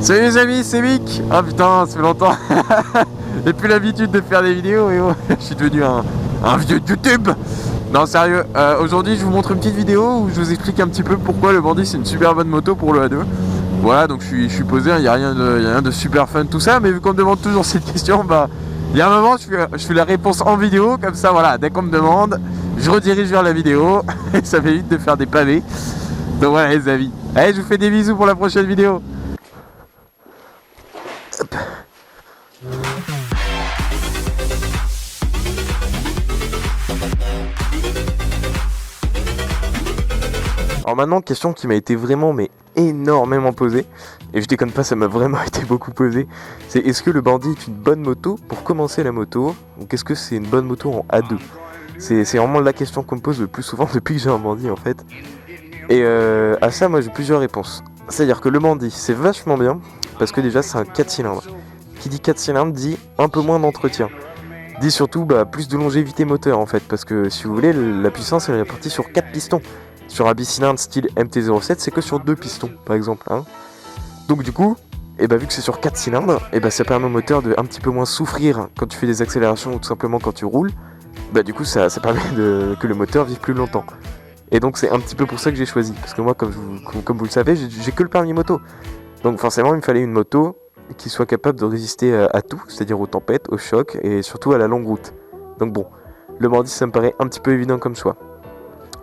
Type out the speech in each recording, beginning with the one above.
Salut les amis, c'est Mick. Ah putain, ça fait longtemps. J'ai plus l'habitude de faire des vidéos et je suis devenu un vieux YouTube. Non sérieux, aujourd'hui je vous montre une petite vidéo où je vous explique un petit peu pourquoi le Bandit c'est une super bonne moto pour le A2. Voilà, donc je suis posé, il n'y a rien de super fun tout ça, mais vu qu'on me demande toujours cette question, bah il y a un moment je fais la réponse en vidéo, comme ça voilà, dès qu'on me demande, je redirige vers la vidéo et ça m'évite de faire des pavés. Donc voilà les amis, allez, je vous fais des bisous pour la prochaine vidéo. Hop. Alors maintenant, question qui m'a été vraiment énormément posée, et je déconne pas, ça m'a vraiment été beaucoup posé, c'est est-ce que le Bandit est une bonne moto pour commencer la moto, ou est-ce que c'est une bonne moto en A2? C'est vraiment la question qu'on me pose le plus souvent depuis que j'ai un Bandit en fait. Et à ça, moi j'ai plusieurs réponses. C'est-à-dire que le Bandit, c'est vachement bien, parce que déjà c'est un 4 cylindres. Qui dit 4 cylindres dit un peu moins d'entretien. Dit surtout plus de longévité moteur en fait, parce que si vous voulez, la puissance elle est répartie sur 4 pistons. Sur un bicylindre style MT-07, c'est que sur 2 pistons par exemple. Hein. Donc du coup, vu que c'est sur 4 cylindres, ça permet au moteur de un petit peu moins souffrir quand tu fais des accélérations ou tout simplement quand tu roules. Du coup ça permet que le moteur vive plus longtemps. Et donc c'est un petit peu pour ça que j'ai choisi, parce que moi comme vous le savez, j'ai que le permis moto. Donc forcément il me fallait une moto qui soit capable de résister à tout, c'est-à-dire aux tempêtes, aux chocs et surtout à la longue route. Donc bon, le Bandit ça me paraît un petit peu évident comme choix.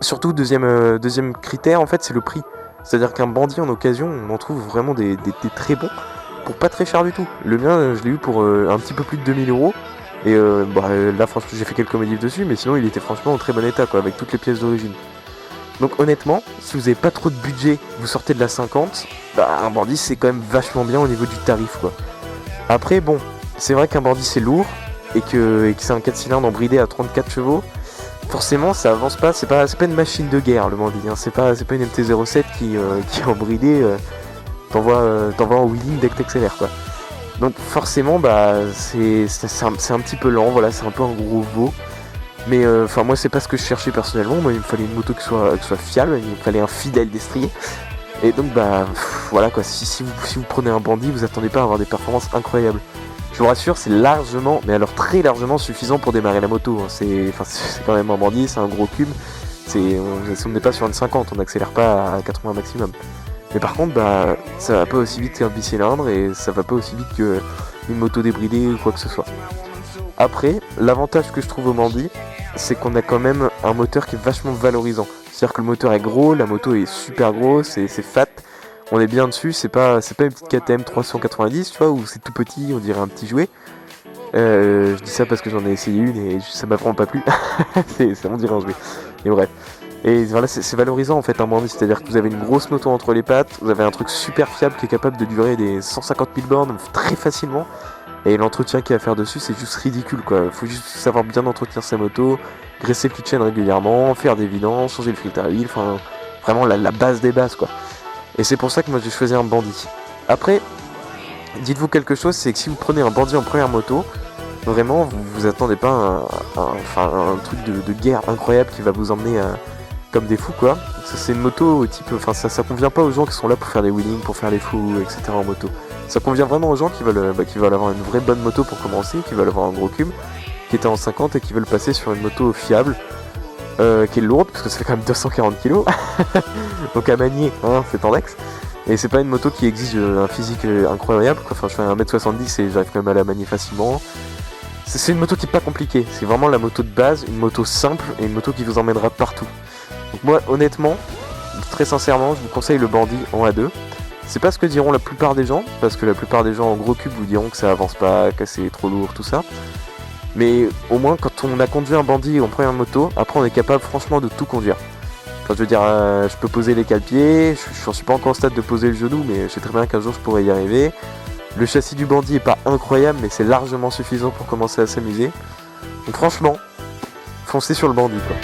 Surtout deuxième critère en fait c'est le prix. C'est-à-dire qu'un Bandit en occasion on en trouve vraiment des très bons pour pas très cher du tout. Le mien je l'ai eu pour un petit peu plus de 2000 €. Et là franchement j'ai fait quelques modifs dessus, mais sinon il était franchement en très bon état quoi, avec toutes les pièces d'origine. Donc honnêtement, si vous avez pas trop de budget, vous sortez de la 50, un Bandit c'est quand même vachement bien au niveau du tarif quoi. Après bon, c'est vrai qu'un Bandit c'est lourd et que c'est un 4 cylindres en bridé à 34 chevaux. Forcément ça avance pas, c'est pas une machine de guerre le Bandit, hein. C'est pas une MT-07 qui est en bridé, t'envoies en wheeling dès que t'accélères quoi. Donc forcément c'est un petit peu lent, voilà, c'est un peu un gros veau. Mais moi c'est pas ce que je cherchais personnellement, moi il me fallait une moto qui soit fiable, il me fallait un fidèle destrier. Et donc voilà quoi, si vous prenez un Bandit, vous attendez pas à avoir des performances incroyables. Je vous rassure, c'est largement, mais alors très largement suffisant pour démarrer la moto. Hein. C'est quand même un Bandit, c'est un gros cube. On n'est pas sur une 50, on n'accélère pas à 80 maximum. Mais par contre, ça va pas aussi vite qu'un bicylindre et ça va pas aussi vite qu'une moto débridée ou quoi que ce soit. Après, l'avantage que je trouve au Bandit, c'est qu'on a quand même un moteur qui est vachement valorisant. C'est-à-dire que le moteur est gros, la moto est super grosse, c'est fat. On est bien dessus, c'est pas une petite KTM 390, tu vois, où c'est tout petit, on dirait un petit jouet. Je dis ça parce que j'en ai essayé une et ça m'a vraiment pas plu. On dirait un jouet. Et bref. Et voilà, c'est valorisant en fait un Bandit, c'est-à-dire que vous avez une grosse moto entre les pattes, vous avez un truc super fiable qui est capable de durer des 150 000 bornes très facilement. Et l'entretien qu'il y a à faire dessus, c'est juste ridicule quoi. Faut juste savoir bien entretenir sa moto, graisser le pit chain régulièrement, faire des vidanges, changer le filtre à huile, enfin vraiment la base des bases quoi. Et c'est pour ça que moi j'ai choisi un Bandit. Après, dites-vous quelque chose, c'est que si vous prenez un Bandit en première moto, vraiment vous attendez pas un truc de guerre incroyable qui va vous emmener comme des fous quoi. C'est une moto au type, ça convient pas aux gens qui sont là pour faire des wheelings, pour faire les fous, etc. en moto. Ça convient vraiment aux gens qui veulent avoir une vraie bonne moto pour commencer, qui veulent avoir un gros cube, qui était en 50 et qui veulent passer sur une moto fiable, qui est lourde, parce que ça fait quand même 240 kg, donc à manier, hein, c'est tendex. Et c'est pas une moto qui exige un physique incroyable, quoi. Enfin je fais 1m70 et j'arrive quand même à la manier facilement. C'est une moto qui est pas compliquée, c'est vraiment la moto de base, une moto simple et une moto qui vous emmènera partout. Donc moi honnêtement, très sincèrement, je vous conseille le Bandit en A2. C'est pas ce que diront la plupart des gens, parce que la plupart des gens en gros cube vous diront que ça avance pas, que c'est trop lourd, tout ça. Mais au moins quand on a conduit un Bandit en première moto, après on est capable franchement de tout conduire. Enfin je veux dire, je peux poser les cale-pieds, je suis pas encore au stade de poser le genou, mais je sais très bien qu'un jour je pourrais y arriver. Le châssis du Bandit est pas incroyable, mais c'est largement suffisant pour commencer à s'amuser. Donc franchement, foncez sur le Bandit quoi.